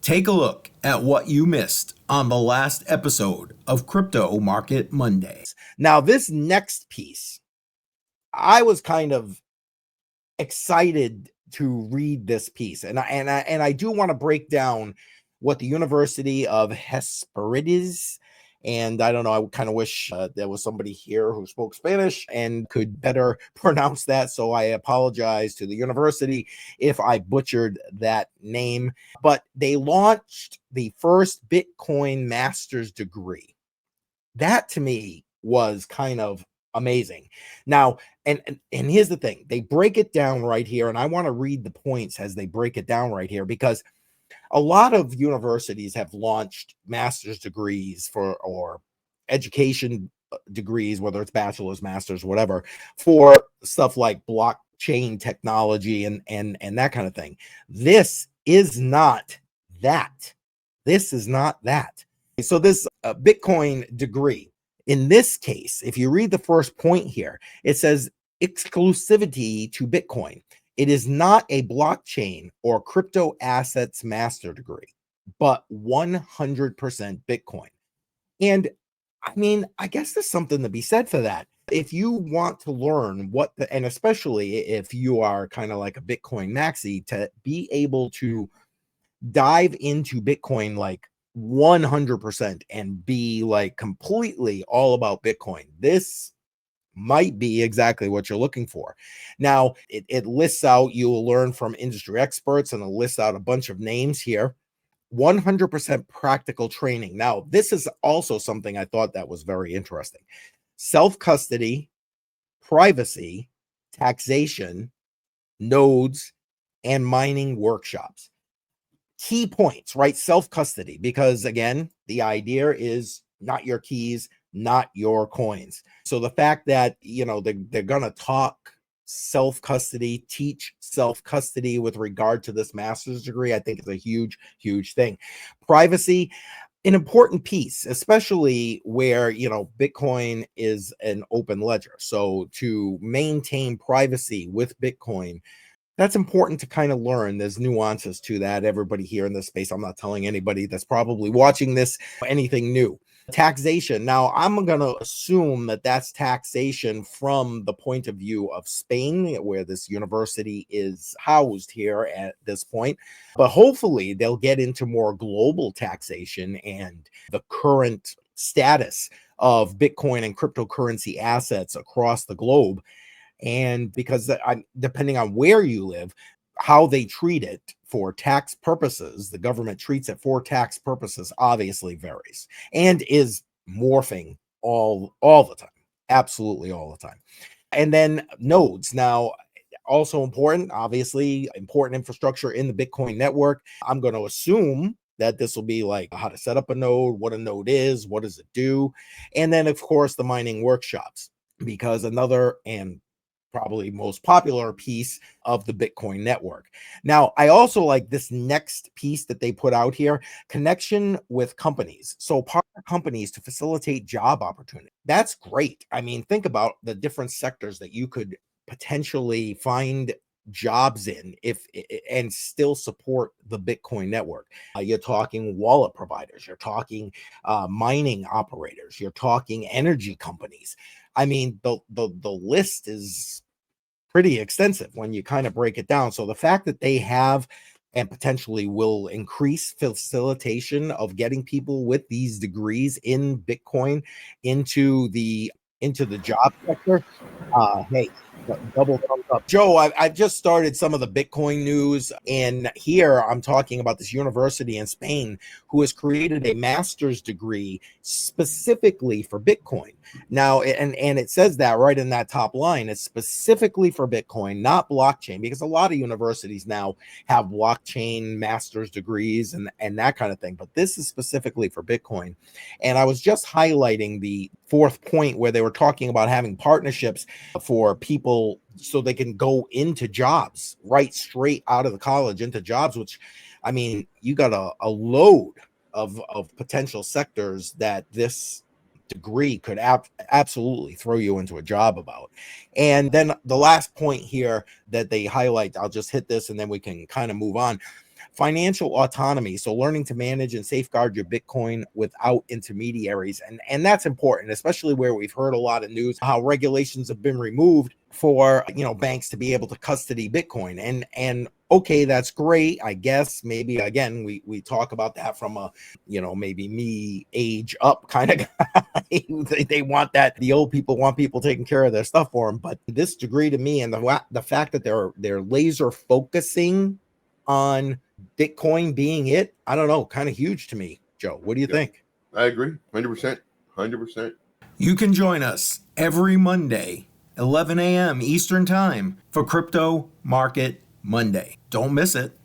Take a look at what you missed on the last episode of Crypto Market Mondays. Now, this next piece, I was kind of excited to read this piece, and I do want to break down what the University of Hesperides, and I don't know, I kind of wish there was somebody here who spoke Spanish and could better pronounce that, so I apologize to the university if I butchered that name. But they launched the first Bitcoin master's degree. That to me was kind of amazing. Now, and here's the thing, they break it down right here, and I want to read the points as they break it down right here, because a lot of universities have launched master's degrees or education degrees, whether it's bachelor's, master's, whatever, for stuff like blockchain technology and that kind of thing. This is not that. This is not that. So this Bitcoin degree, in this case, if you read the first point here, it says exclusivity to Bitcoin. It is not a blockchain or crypto assets master degree, but 100% Bitcoin. And I mean, I guess there's something to be said for that. If you want to learn and especially if you are kind of like a Bitcoin maxi, to be able to dive into Bitcoin like 100% and be like completely all about Bitcoin, this might be exactly what you're looking for. Now, it lists out, you will learn from industry experts, and it lists out a bunch of names here. 100% practical training. Now, this is also something I thought that was very interesting. Self-custody, privacy, taxation, nodes, and mining workshops. Key points, right? Self-custody, because again, the idea is not your keys, not your coins. So the fact that, they're going to talk self-custody, teach self-custody with regard to this master's degree, I think is a huge, huge thing. Privacy, an important piece, especially where, Bitcoin is an open ledger. So to maintain privacy with Bitcoin, that's important to kind of learn. There's nuances to that. Everybody here in this space, I'm not telling anybody that's probably watching this anything new. Taxation. Now, I'm going to assume that that's taxation from the point of view of Spain, where this university is housed here at this point. But hopefully they'll get into more global taxation and the current status of Bitcoin and cryptocurrency assets across the globe. And because depending on where you live, how they treat it for tax purposes, the government treats it for tax purposes, obviously varies and is morphing all the time, absolutely all the time. And then nodes. Now, also important, obviously, important infrastructure in the Bitcoin network. I'm going to assume that this will be like how to set up a node, what a node is, what does it do, and then of course the mining workshops, because another and probably most popular piece of the Bitcoin network. Now, I also like this next piece that they put out here, connection with companies. So partner companies to facilitate job opportunity. That's great. I mean, think about the different sectors that you could potentially find jobs in and still support the Bitcoin network. You're talking wallet providers, you're talking mining operators, you're talking energy companies. I mean, the list is pretty extensive when you kind of break it down. So the fact that they have and potentially will increase facilitation of getting people with these degrees in Bitcoin into the job sector, hey, double thumbs up. Joe, I've just started some of the Bitcoin news, and here I'm talking about this university in Spain who has created a master's degree specifically for Bitcoin. Now, and it says that right in that top line, it's specifically for Bitcoin, not blockchain, because a lot of universities now have blockchain master's degrees and that kind of thing, but this is specifically for Bitcoin. And I was just highlighting the fourth point where they were talking about having partnerships for people so they can go into jobs right straight out of the college into jobs, which, I mean, you got a load of potential sectors that this degree could absolutely throw you into a job about. And then the last point here that they highlight, I'll just hit this and then we can kind of move on. financial autonomy, so learning to manage and safeguard your Bitcoin without intermediaries. And that's important, especially where we've heard a lot of news how regulations have been removed for, you know, banks to be able to custody Bitcoin. And okay, that's great, I guess. Maybe again, we talk about that from a, you know, maybe me age up kind of guy. They want that, the old people want people taking care of their stuff for them. But this degree to me, and the fact that they're laser focusing on Bitcoin being it, I don't know, kind of huge to me. Joe, what do you think? I agree, 100%, 100%. You can join us every Monday, 11 a.m. Eastern Time for Crypto Market Monday. Don't miss it.